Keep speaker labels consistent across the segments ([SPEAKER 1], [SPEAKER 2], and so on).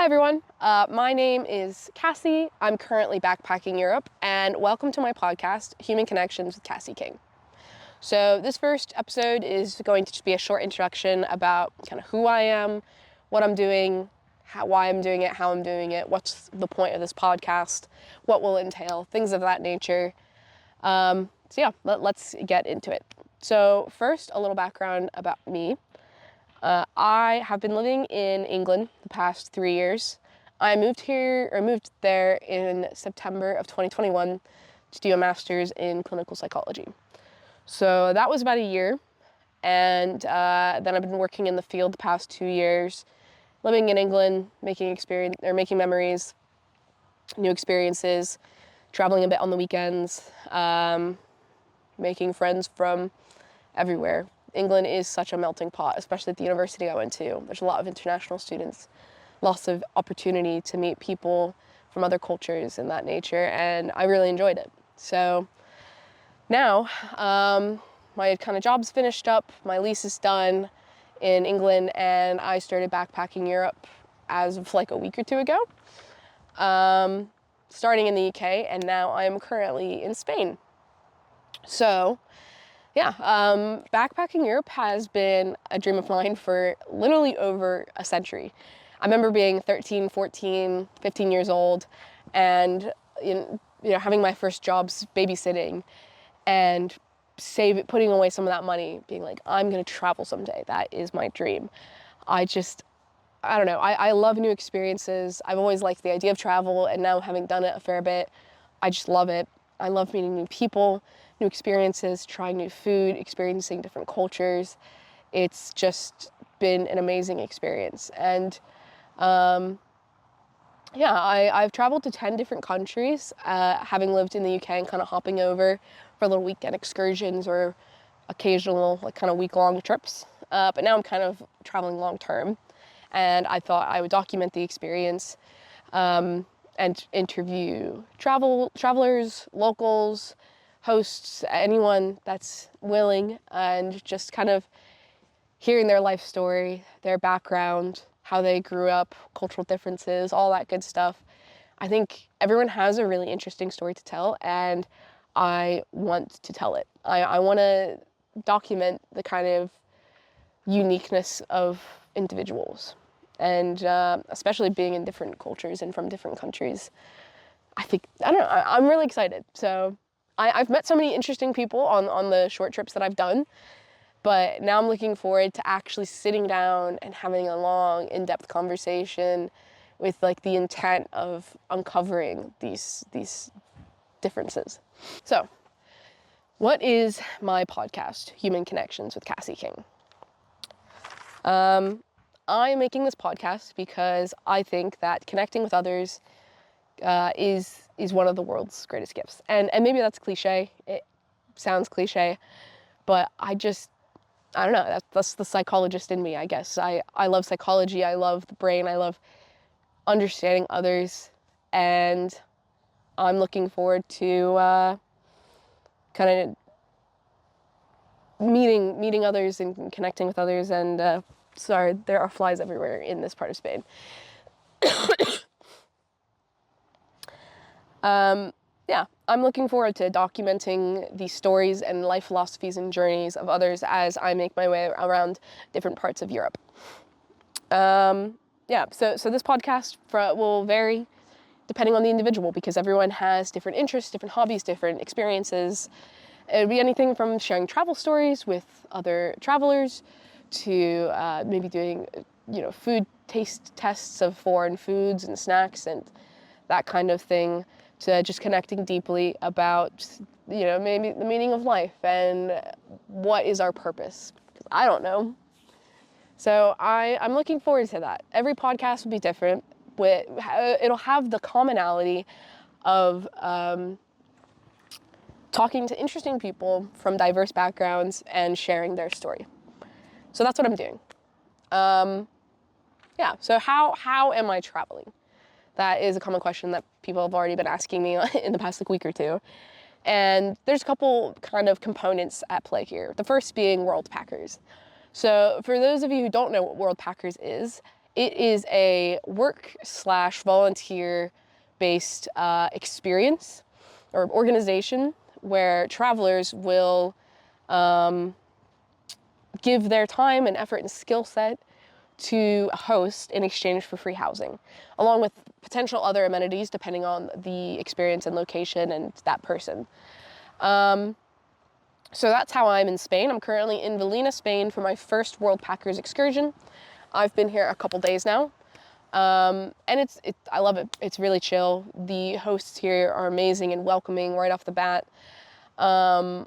[SPEAKER 1] Hi everyone, my name is Cassie. I'm currently backpacking Europe, and welcome to my podcast, Human Connections with Cassie King. So this first episode is going to just be a short introduction about kind of who I am, what I'm doing, why I'm doing it, how I'm doing it, what's the point of this podcast, what will it entail, things of that nature. Let's get into it. So first, a little background about me. I have been living in England the past 3 years. I moved there in September of 2021 to do a master's in clinical psychology. So that was about a year, and then I've been working in the field the past 2 years, living in England, making memories, new experiences, traveling a bit on the weekends, making friends from everywhere. England is such a melting pot, especially at the university I went to. There's a lot of international students, lots of opportunity to meet people from other cultures and that nature, and I really enjoyed it. So now, my kind of job's finished up, my lease is done in England, and I started backpacking Europe as of like a week or two ago, starting in the UK, and now I'm currently in Spain. So backpacking Europe has been a dream of mine for literally over a century. I remember being 13, 14, 15 years old and having my first jobs babysitting and putting away some of that money, being like, I'm going to travel someday. That is my dream. I don't know. I love new experiences. I've always liked the idea of travel, and now having done it a fair bit, I just love it. I love meeting new people, new experiences, trying new food, experiencing different cultures. It's just been an amazing experience. And I've traveled to 10 different countries, having lived in the UK and kind of hopping over for little weekend excursions or occasional kind of week-long trips. But now I'm kind of traveling long-term, and I thought I would document the experience and interview travelers, locals, hosts, anyone that's willing, and just kind of hearing their life story, their background, how they grew up, cultural differences, all that good stuff. I think everyone has a really interesting story to tell, and I want to tell it. I want to document the kind of uniqueness of individuals, and especially being in different cultures and from different countries. I'm really excited. So I've met so many interesting people on the short trips that I've done, but now I'm looking forward to actually sitting down and having a long, in-depth conversation with the intent of uncovering these differences. So, what is my podcast, Human Connections with Cassie King? I'm making this podcast because I think that connecting with others is one of the world's greatest gifts. And maybe that's cliche. It sounds cliche, but I don't know. That's the psychologist in me, I guess. I love psychology. I love the brain. I love understanding others, and I'm looking forward to kind of meeting others and connecting with others. And sorry, there are flies everywhere in this part of Spain. I'm looking forward to documenting the stories and life philosophies and journeys of others as I make my way around different parts of Europe. So this podcast will vary depending on the individual, because everyone has different interests, different hobbies, different experiences. It would be anything from sharing travel stories with other travelers to maybe doing, food taste tests of foreign foods and snacks and that kind of thing, to just connecting deeply about, maybe the meaning of life and what is our purpose. Because I don't know. So I'm looking forward to that. Every podcast will be different, but it'll have the commonality of talking to interesting people from diverse backgrounds and sharing their story. So that's what I'm doing. So how am I traveling? That is a common question that people have already been asking me in the past week or two. And there's a couple kind of components at play here. The first being World Packers. So for those of you who don't know what World Packers is, It is a work/volunteer-based experience or organization where travelers will give their time and effort and skill set to host in exchange for free housing, along with potential other amenities depending on the experience and location and that person. So that's how I'm in Spain. I'm currently in Villena, Spain for my first World Packers excursion. I've been here a couple days now. And I love it. It's really chill. The hosts here are amazing and welcoming right off the bat. I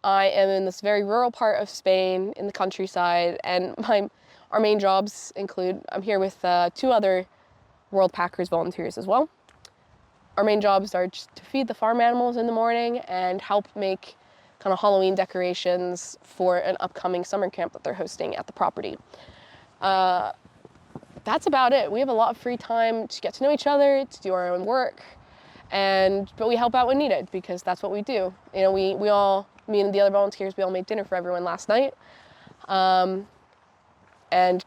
[SPEAKER 1] am in this very rural part of Spain in the countryside, and our main jobs include, I'm here with 2 other World Packers volunteers as well. Our main jobs are just to feed the farm animals in the morning and help make kind of Halloween decorations for an upcoming summer camp that they're hosting at the property. That's about it. We have a lot of free time to get to know each other, to do our own work, but we help out when needed because that's what we do. You know, me and the other volunteers, we all made dinner for everyone last night, and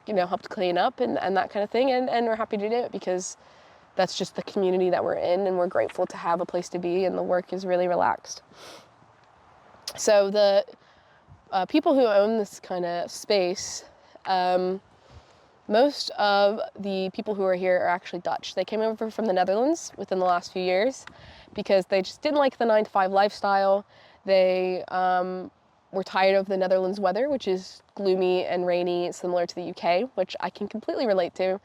[SPEAKER 1] you know, helped clean up and that kind of thing, and we're happy to do it because that's just the community that we're in, and we're grateful to have a place to be, and the work is really relaxed. So the people who own this kind of space, most of the people who are here are actually Dutch. They came over from the Netherlands within the last few years because they just didn't like the 9-to-5 lifestyle. They were tired of the Netherlands weather, which is gloomy and rainy, similar to the UK, which I can completely relate to.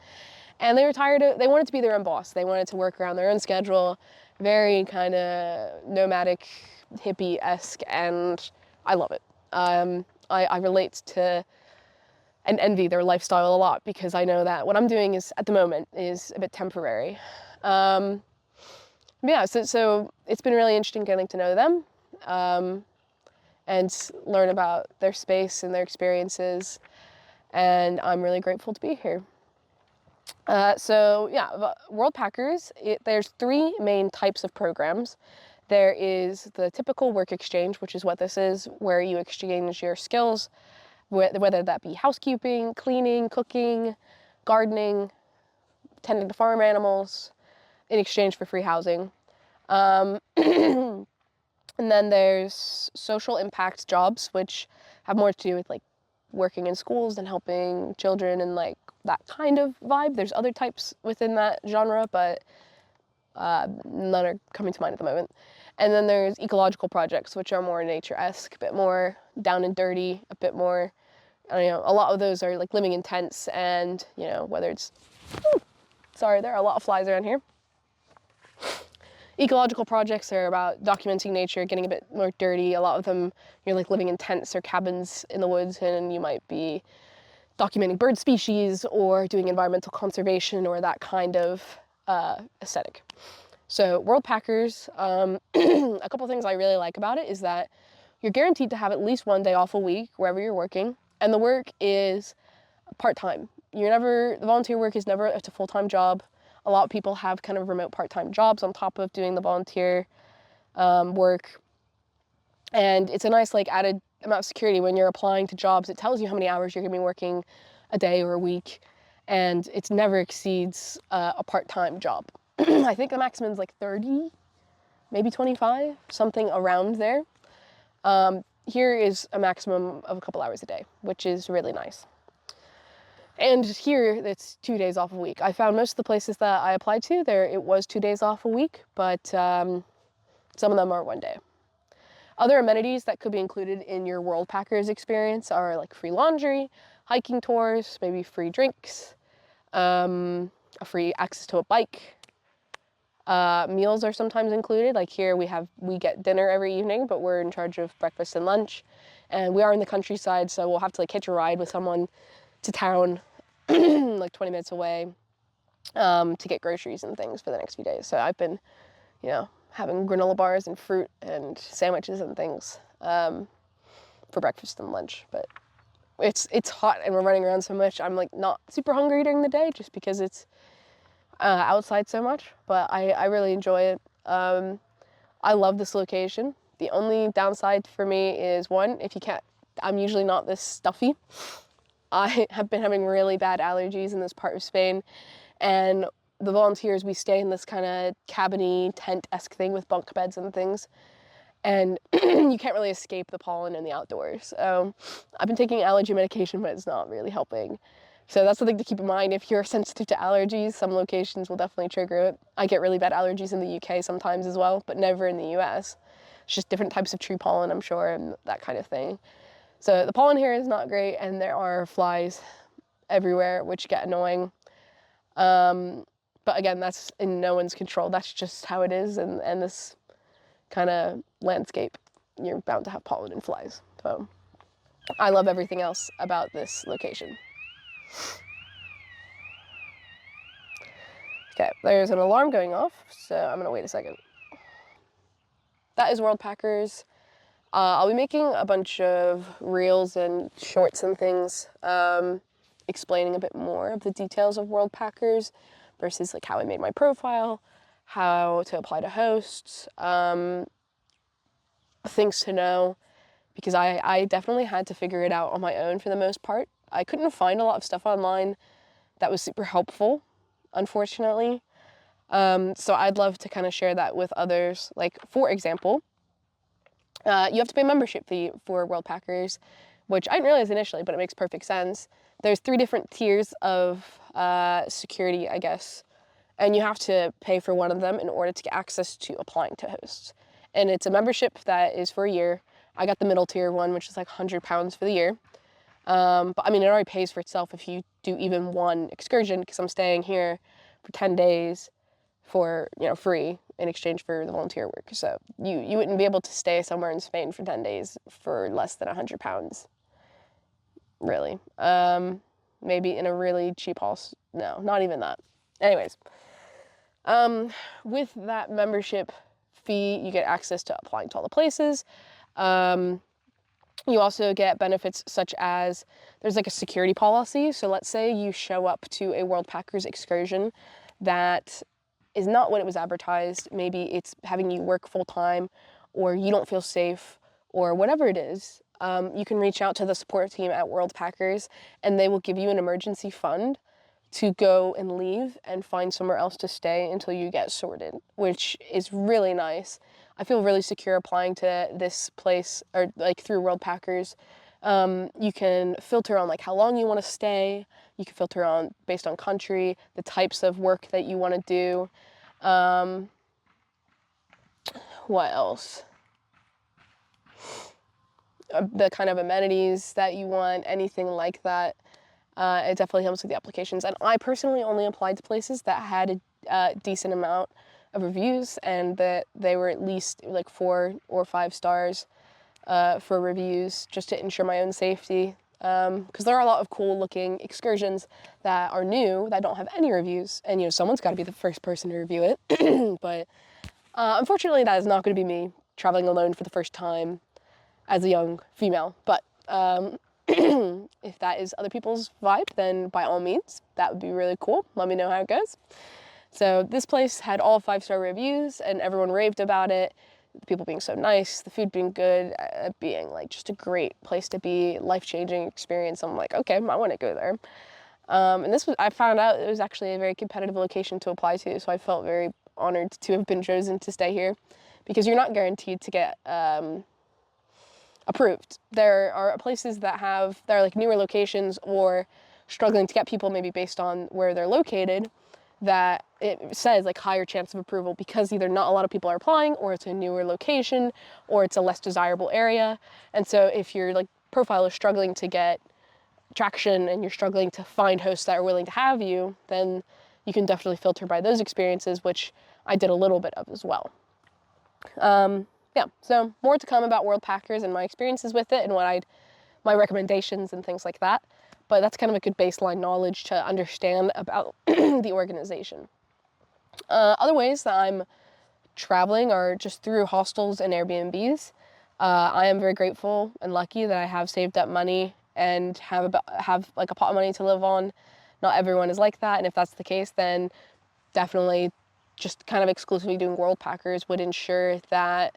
[SPEAKER 1] And they wanted to be their own boss. They wanted to work around their own schedule, very kind of nomadic, hippie-esque, and I love it. I relate to and envy their lifestyle a lot because I know that what I'm doing at the moment is a bit temporary. Yeah, so it's been really interesting getting to know them and learn about their space and their experiences, and I'm really grateful to be here. So yeah, World Packers, there's 3 main types of programs. There is the typical work exchange, which is what this is, where you exchange your skills, whether that be housekeeping, cleaning, cooking, gardening, tending to farm animals, in exchange for free housing. And then there's social impact jobs, which have more to do with like working in schools and helping children and like that kind of vibe. There's other types within that genre, but none are coming to mind at the moment. And then there's ecological projects, which are more nature-esque, a bit more down and dirty, a bit more, a lot of those are like living in tents and, whether it's, sorry, there are a lot of flies around here. Ecological projects are about documenting nature, getting a bit more dirty. A lot of them, you're like living in tents or cabins in the woods, and you might be documenting bird species or doing environmental conservation or that kind of aesthetic. So World Packers, a couple things I really like about it is that you're guaranteed to have at least 1 day off a week wherever you're working, and the work is part-time. The volunteer work is never a full-time job. A lot of people have kind of remote part-time jobs on top of doing the volunteer work, and it's a nice like added amount of security when you're applying to jobs. It tells you how many hours you're going to be working a day or a week, and it never exceeds a part-time job. I think the maximum is like 30, maybe 25, something around there. Here is a maximum of a couple hours a day, which is really nice. And here, it's 2 days off a week. I found most of the places that I applied to, it was 2 days off a week, but some of them are 1 day. Other amenities that could be included in your World Packers experience are like free laundry, hiking tours, maybe free drinks, a free access to a bike. Meals are sometimes included. Like here we get dinner every evening, but we're in charge of breakfast and lunch. And we are in the countryside, so we'll have to like hitch a ride with someone to town, like 20 minutes away, to get groceries and things for the next few days. So I've been, having granola bars and fruit and sandwiches and things for breakfast and lunch. But it's hot and we're running around so much. I'm like not super hungry during the day just because it's outside so much, but I really enjoy it. I love this location. The only downside for me is one, I'm usually not this stuffy. I have been having really bad allergies in this part of Spain, and the volunteers, we stay in this kind of cabiny tent-esque thing with bunk beds and things, and you can't really escape the pollen in the outdoors. So I've been taking allergy medication, but it's not really helping. So that's something to keep in mind. If you're sensitive to allergies, some locations will definitely trigger it. I get really bad allergies in the UK sometimes as well, but never in the US. It's just different types of tree pollen, I'm sure, and that kind of thing. So the pollen here is not great, and there are flies everywhere, which get annoying. But again, that's in no one's control. That's just how it is, and this kind of landscape, you're bound to have pollen and flies. So I love everything else about this location. Okay, there's an alarm going off, so I'm gonna wait a second. That is World Packers. I'll be making a bunch of reels and shorts and things, explaining a bit more of the details of World Packers versus like how I made my profile, how to apply to hosts, things to know, because I definitely had to figure it out on my own for the most part. I couldn't find a lot of stuff online that was super helpful, unfortunately. So I'd love to kind of share that with others. Like, for example, you have to pay a membership fee for World Packers, which I didn't realize initially, but it makes perfect sense. There's 3 different tiers of security, I guess, and you have to pay for one of them in order to get access to applying to hosts. And it's a membership that is for a year. I got the middle tier one, which is like £100 for the year. But I mean, it already pays for itself if you do even one excursion, because I'm staying here for 10 days for, you know, free in exchange for the volunteer work. So you wouldn't be able to stay somewhere in Spain for 10 days for less than £100, really. Maybe in a really cheap house. No, not even that. Anyways, with that membership fee, you get access to applying to all the places. You also get benefits such as there's like a security policy. So let's say you show up to a World Packers excursion that is not what it was advertised. Maybe it's having you work full time, or you don't feel safe, or whatever it is. You can reach out to the support team at World Packers, and they will give you an emergency fund to go and leave and find somewhere else to stay until you get sorted, which is really nice. I feel really secure applying to this place, or like through World Packers. You can filter on like how long you want to stay. You can filter on based on country, the types of work that you want to do. What else? The kind of amenities that you want, anything like that. It definitely helps with the applications. And I personally only applied to places that had a decent amount of reviews, and that they were at least like 4 or 5 stars for reviews, just to ensure my own safety. Because there are a lot of cool looking excursions that are new that don't have any reviews, and you know, someone's got to be the first person to review it. But unfortunately, that is not going to be me traveling alone for the first time as a young female. But if that is other people's vibe, then by all means, that would be really cool. Let me know how it goes. So this place had all 5-star reviews, and everyone raved about it. The people being so nice, the food being good, being like just a great place to be, life-changing experience. I'm like, okay, I want to go there. And I found out it was actually a very competitive location to apply to, so I felt very honored to have been chosen to stay here, because you're not guaranteed to get approved. There are places that are like newer locations, or struggling to get people maybe based on where they're located, that it says like higher chance of approval, because either not a lot of people are applying, or it's a newer location, or it's a less desirable area. And so if your like profile is struggling to get traction, and you're struggling to find hosts that are willing to have you, then you can definitely filter by those experiences, which I did a little bit of as well. Yeah, so more to come about World Packers and my experiences with it, and my recommendations and things like that. But that's kind of a good baseline knowledge to understand about the organization. Other ways that I'm traveling are just through hostels and Airbnbs. I am very grateful and lucky that I have saved up money and have like a pot of money to live on. Not everyone is like that, and if that's the case, then definitely just kind of exclusively doing World Packers would ensure that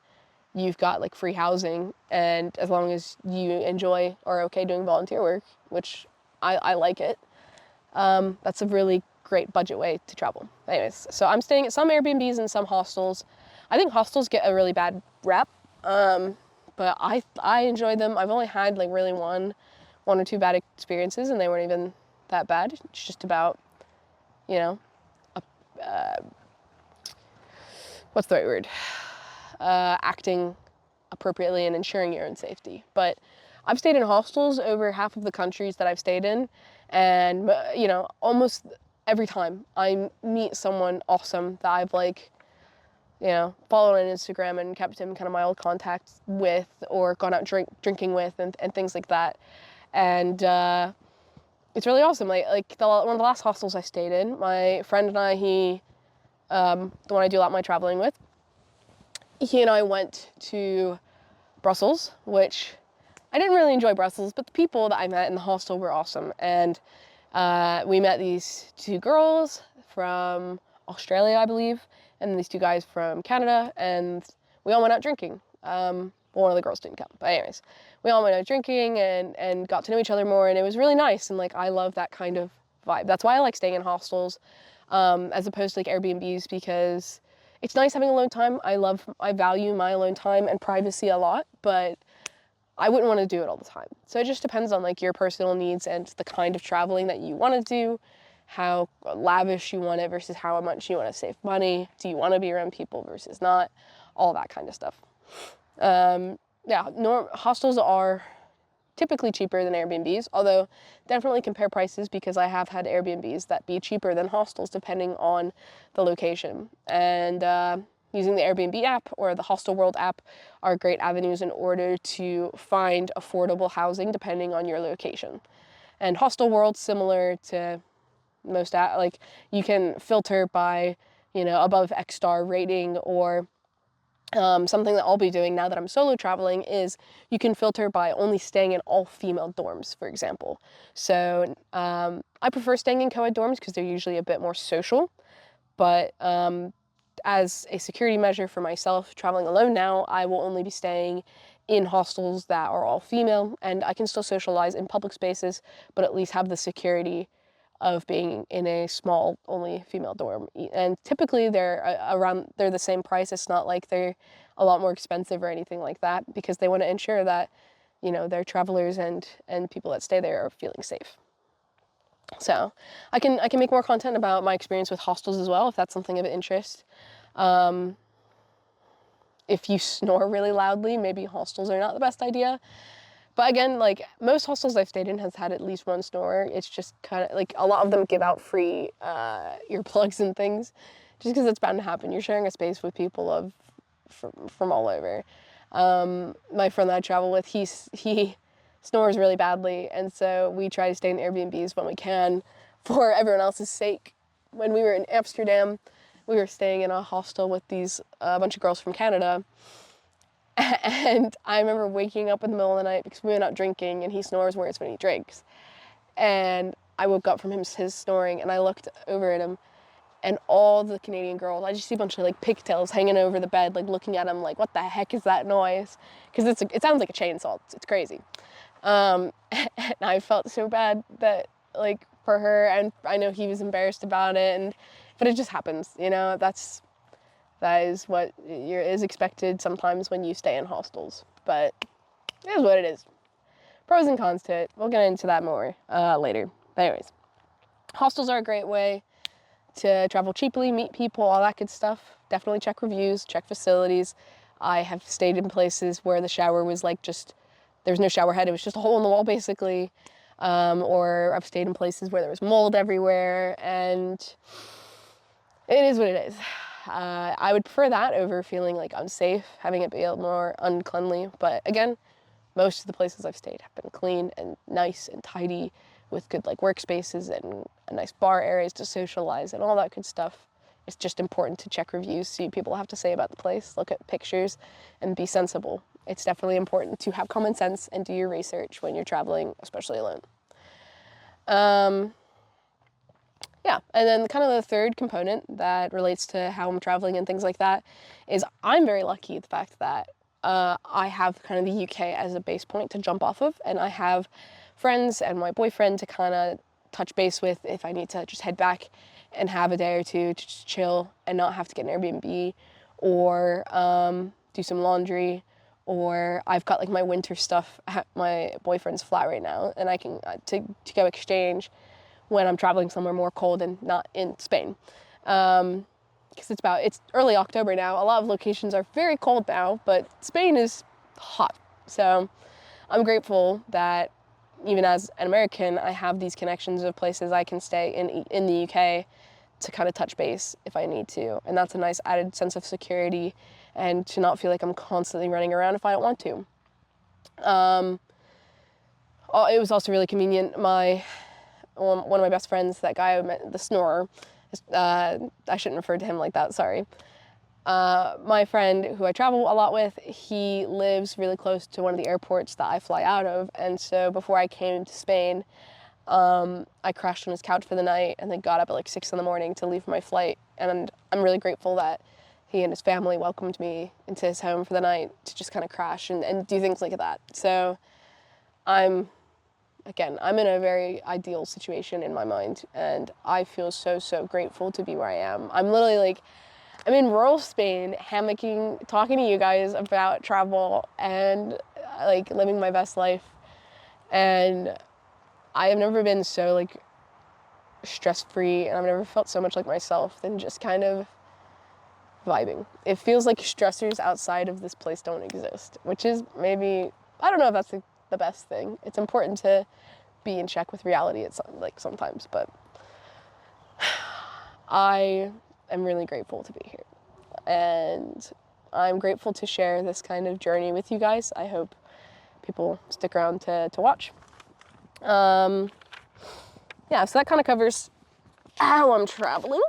[SPEAKER 1] you've got like free housing, and as long as you enjoy or are okay doing volunteer work, which I like it. That's a really great budget way to travel. Anyways, so I'm staying at some Airbnbs and some hostels. I think hostels get a really bad rep, but I enjoy them. I've only had like really one or two bad experiences, and they weren't even that bad. It's just about, you know, what's the right word? Acting appropriately and ensuring your own safety. But I've stayed in hostels over half of the countries that I've stayed in, and you know, almost every time I meet someone awesome that I've like, you know, followed on Instagram and kept in kind of my old contacts with, or gone out drinking with, and things like that. And it's really awesome. One of the last hostels I stayed in, my friend and I, the one I do a lot of my traveling with, he and I went to Brussels, which I didn't really enjoy Brussels, but the people that I met in the hostel were awesome. And we met these two girls from Australia, I believe, and these two guys from Canada, and we all went out drinking. Well, one of the girls didn't come, but anyways, we all went out drinking and got to know each other more, and it was really nice. And like, I love that kind of vibe. That's why I like staying in hostels, as opposed to like Airbnbs, because it's nice having alone time. I value my alone time and privacy a lot, but I wouldn't want to do it all the time. So it just depends on like your personal needs and the kind of traveling that you want to do, how lavish you want it versus how much you want to save money. Do you want to be around people versus not? All that kind of stuff. Hostels are typically cheaper than Airbnbs, although definitely compare prices, because I have had Airbnbs that be cheaper than hostels depending on the location. And using the Airbnb app or the Hostel World app are great avenues in order to find affordable housing depending on your location. And Hostel World, similar to most like, you can filter by, you know, above X star rating, or something that I'll be doing now that I'm solo traveling is you can filter by only staying in all female dorms, for example. So I prefer staying in co-ed dorms because they're usually a bit more social, but as a security measure for myself traveling alone now, I will only be staying in hostels that are all female, and I can still socialize in public spaces, but at least have the security of being in a small, only female dorm. And typically they're the same price. It's not like they're a lot more expensive or anything like that, because they want to ensure that, you know, their travelers and people that stay there are feeling safe. So I can make more content about my experience with hostels as well, if that's something of interest. If you snore really loudly, maybe hostels are not the best idea. But again, like, most hostels I've stayed in has had at least one snorer. It's just kind of like, a lot of them give out free earplugs and things, just because it's bound to happen. You're sharing a space with people from all over. My friend that I travel with, he snores really badly, and so we try to stay in Airbnbs when we can for everyone else's sake. When we were in Amsterdam, we were staying in a hostel with a bunch of girls from Canada. And I remember waking up in the middle of the night because we went out drinking, and he snores worse when he drinks. And I woke up from his snoring, and I looked over at him, and all the Canadian girls, I just see a bunch of like pigtails hanging over the bed, like looking at him like, what the heck is that noise? Because it sounds like a chainsaw. It's crazy. And I felt so bad that, like, for her, and I know he was embarrassed about it, but it just happens, you know. That is what is expected sometimes when you stay in hostels, but it is what it is. Pros and cons to it. We'll get into that more later. But anyways, hostels are a great way to travel cheaply, meet people, all that good stuff. Definitely check reviews, check facilities. I have stayed in places where the shower was like there was no shower head, it was just a hole in the wall basically. Or I've stayed in places where there was mold everywhere, and it is what it is. I would prefer that over feeling like unsafe, having it be a more uncleanly. But again, most of the places I've stayed have been clean and nice and tidy, with good like workspaces and nice bar areas to socialize and all that good stuff. It's just important to check reviews, see what people have to say about the place, look at pictures, and be sensible. It's definitely important to have common sense and do your research when you're traveling, especially alone. Yeah, and then kind of the third component that relates to how I'm traveling and things like that is I'm very lucky the fact that I have kind of the UK as a base point to jump off of, and I have friends and my boyfriend to kind of touch base with if I need to just head back and have a day or two to just chill and not have to get an Airbnb, or do some laundry, or I've got like my winter stuff at my boyfriend's flat right now, and I can to go exchange when I'm traveling somewhere more cold and not in Spain. Because it's early October now. A lot of locations are very cold now, but Spain is hot. So I'm grateful that even as an American, I have these connections of places I can stay in the UK to kind of touch base if I need to. And that's a nice added sense of security, and to not feel like I'm constantly running around if I don't want to. It was also really convenient. One of my best friends, that guy I met, the snorer, I shouldn't refer to him like that, sorry. My friend who I travel a lot with, he lives really close to one of the airports that I fly out of, and so before I came to Spain, I crashed on his couch for the night and then got up at like 6 a.m. to leave for my flight, and I'm really grateful that he and his family welcomed me into his home for the night to just kind of crash and do things like that. So I'm in a very ideal situation in my mind, and I feel so grateful to be where I am. I'm literally like, I'm in rural Spain, hammocking, talking to you guys about travel and like living my best life. And I have never been so like stress-free, and I've never felt so much like myself than just kind of vibing. It feels like stressors outside of this place don't exist, which is maybe, I don't know if that's the best thing. It's important to be in check with reality sometimes, but I am really grateful to be here, and I'm grateful to share this kind of journey with you guys. I hope people stick around to watch. So that kind of covers how I'm traveling.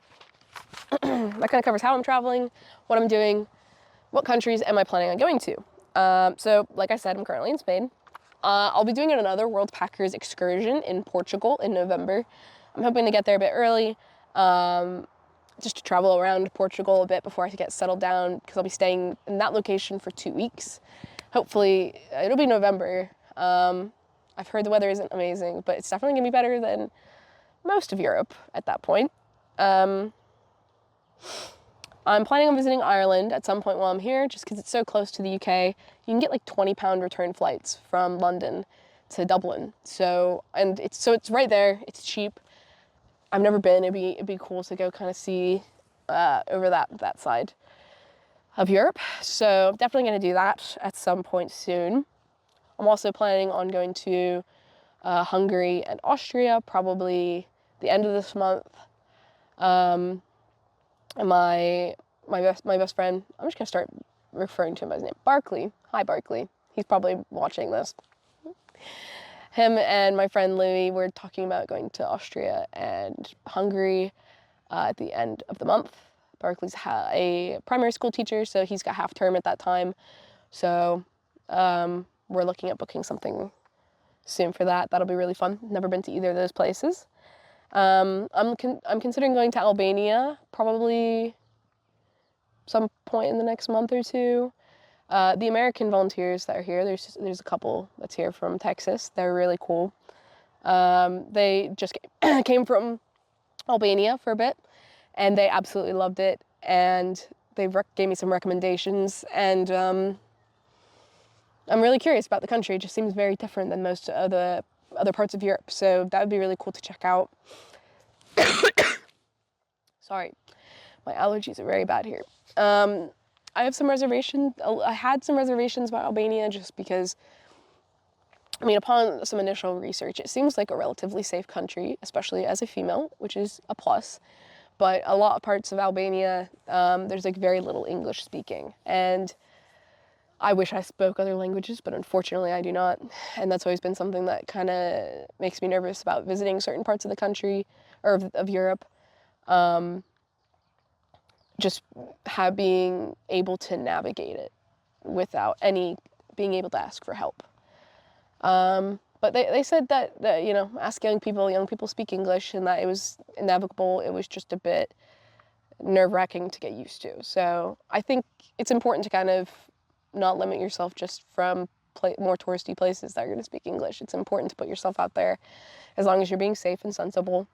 [SPEAKER 1] That kind of covers how I'm traveling, what I'm doing, what countries am I planning on going to. So like I said, I'm currently in Spain. I'll be doing another World Packers excursion in Portugal in November. I'm hoping to get there a bit early, just to travel around Portugal a bit before I get settled down, because I'll be staying in that location for 2 weeks. Hopefully, it'll be November. I've heard the weather isn't amazing, but it's definitely gonna be better than most of Europe at that point. I'm planning on visiting Ireland at some point while I'm here, just because it's so close to the UK. You can get like 20-pound return flights from London to Dublin. So it's right there. It's cheap. I've never been. It'd be cool to go kind of see over that side of Europe. So definitely going to do that at some point soon. I'm also planning on going to Hungary and Austria, probably the end of this month. And my best friend, I'm just gonna start referring to him by his name, Barkley. Hi, Barkley. He's probably watching this. Him and my friend Louie were talking about going to Austria and Hungary at the end of the month. Barkley's a primary school teacher, so he's got half term at that time. So we're looking at booking something soon for that. That'll be really fun. Never been to either of those places. I'm considering going to Albania, probably some point in the next month or two. The American volunteers that are here, there's a couple that's here from Texas. They're really cool. They just came from Albania for a bit, and they absolutely loved it. And they gave me some recommendations, and I'm really curious about the country. It just seems very different than most of the other parts of Europe, so that would be really cool to check out. Sorry, my allergies are very bad here. I have some reservations. I had some reservations about Albania just because, I mean, upon some initial research, it seems like a relatively safe country, especially as a female, which is a plus. But a lot of parts of Albania, there's like very little English speaking, and I wish I spoke other languages, but unfortunately I do not. And that's always been something that kind of makes me nervous about visiting certain parts of the country, or of Europe. Just being able to navigate it without being able to ask for help. But they said that, you know, ask young people speak English, and that it was navigable. It was just a bit nerve-wracking to get used to. So I think it's important to kind of not limit yourself just from more touristy places that are going to speak English. It's important to put yourself out there as long as you're being safe and sensible.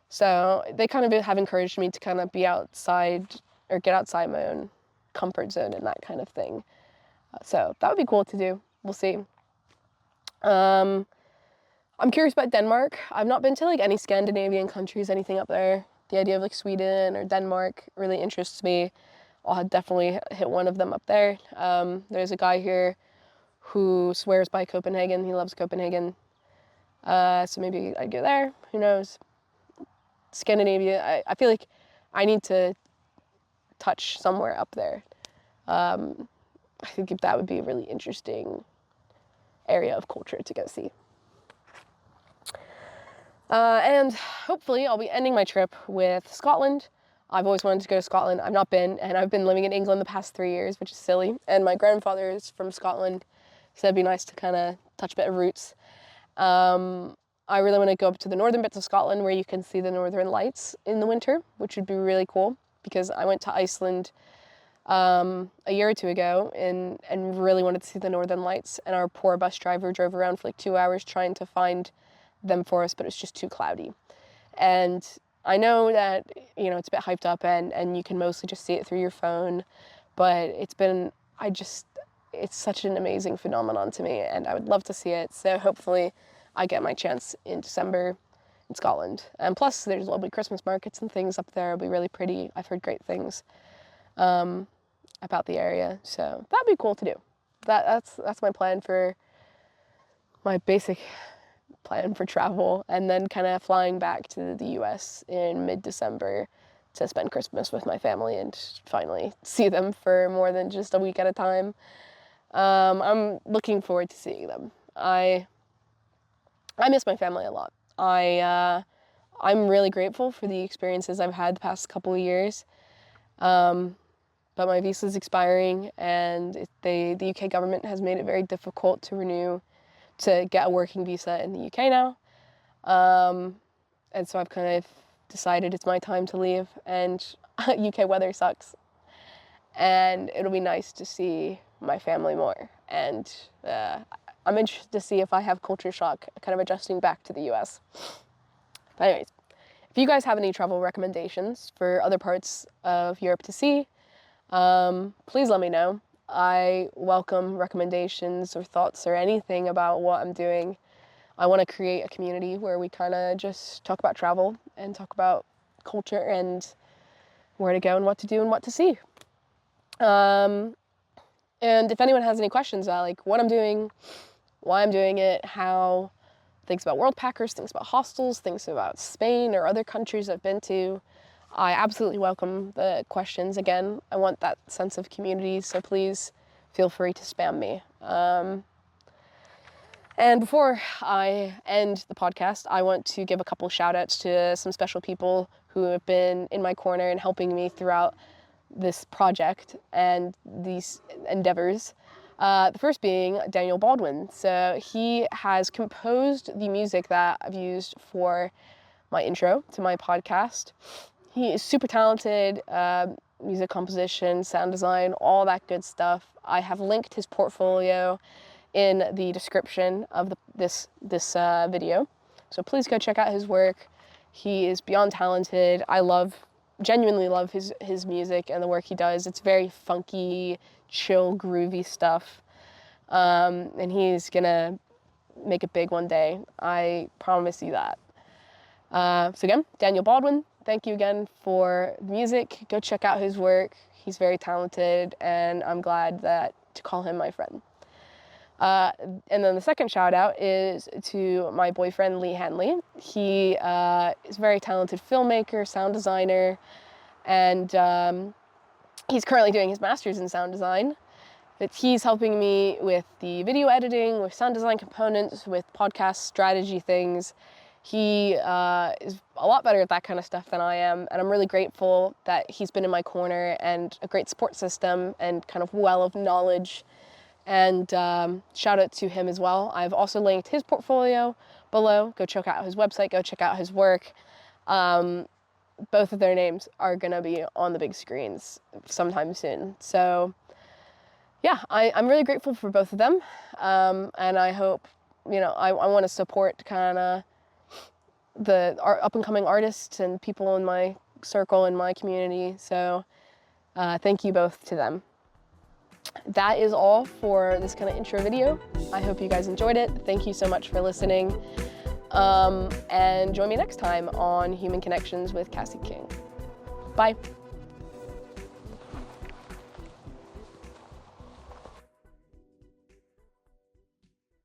[SPEAKER 1] So they kind of have encouraged me to kind of be outside or get outside my own comfort zone and that kind of thing. So that would be cool to do. We'll see. I'm curious about Denmark. I've not been to like any Scandinavian countries, anything up there. The idea of like Sweden or Denmark really interests me. I'll definitely hit one of them up there. There's a guy here who swears by Copenhagen. He loves Copenhagen. So maybe I'd go there. Who knows? Scandinavia, I feel like I need to touch somewhere up there. I think that would be a really interesting area of culture to go see. And hopefully I'll be ending my trip with Scotland. I've always wanted to go to Scotland. I've not been, and I've been living in England the past 3 years, which is silly. And my grandfather is from Scotland, so it'd be nice to kind of touch a bit of roots. I really want to go up to the northern bits of Scotland where you can see the northern lights in the winter, which would be really cool, because I went to Iceland a year or two ago and really wanted to see the northern lights, and our poor bus driver drove around for like 2 hours trying to find them for us, but it's just too cloudy. And I know that, you know, it's a bit hyped up and you can mostly just see it through your phone, but it's such an amazing phenomenon to me, and I would love to see it. So hopefully I get my chance in December in Scotland. And plus there's lovely Christmas markets and things up there. It'll be really pretty. I've heard great things about the area, so that'd be cool to do. That's my plan for my basic plan for travel, and then kind of flying back to the US in mid-December to spend Christmas with my family and finally see them for more than just a week at a time. I'm looking forward to seeing them. I miss my family a lot. I'm really grateful for the experiences I've had the past couple of years. But my visa is expiring, and the UK government has made it very difficult to get a working visa in the UK now. And so I've kind of decided it's my time to leave, and UK weather sucks. And it'll be nice to see my family more. And I'm interested to see if I have culture shock kind of adjusting back to the US. But anyways, if you guys have any travel recommendations for other parts of Europe to see, please let me know. I welcome recommendations or thoughts or anything about what I'm doing. I want to create a community where we kind of just talk about travel and talk about culture and where to go and what to do and what to see. And if anyone has any questions about like what I'm doing, why I'm doing it, how, things about world packers, things about hostels, things about Spain or other countries I've been to, I absolutely welcome the questions. Again, I want that sense of community, so please feel free to spam me. And before I end the podcast, I want to give a couple shout outs to some special people who have been in my corner and helping me throughout this project and these endeavors. The first being Daniel Baldwin. So he has composed the music that I've used for my intro to my podcast. He is super talented, music composition, sound design, all that good stuff. I have linked his portfolio in the description of this video. So please go check out his work. He is beyond talented. I genuinely love his music and the work he does. It's very funky, chill, groovy stuff. And he's gonna make it big one day. I promise you that. So again, Daniel Baldwin, thank you again for the music. Go check out his work. He's very talented, and I'm glad to call him my friend. And then the second shout out is to my boyfriend, Lee Hanley. He is a very talented filmmaker, sound designer, and he's currently doing his master's in sound design. But he's helping me with the video editing, with sound design components, with podcast strategy things. He is a lot better at that kind of stuff than I am, and I'm really grateful that he's been in my corner and a great support system and kind of well of knowledge. And shout out to him as well. I've also linked his portfolio below. Go check out his website, go check out his work. Both of their names are gonna be on the big screens sometime soon. So yeah, I'm really grateful for both of them. And I hope, I want to support kind of the up and coming artists and people in my circle, in my community. So thank you both to them. That is all for this kind of intro video. I hope you guys enjoyed it. Thank you so much for listening. And join me next time on Human Connections with Cassie King. Bye.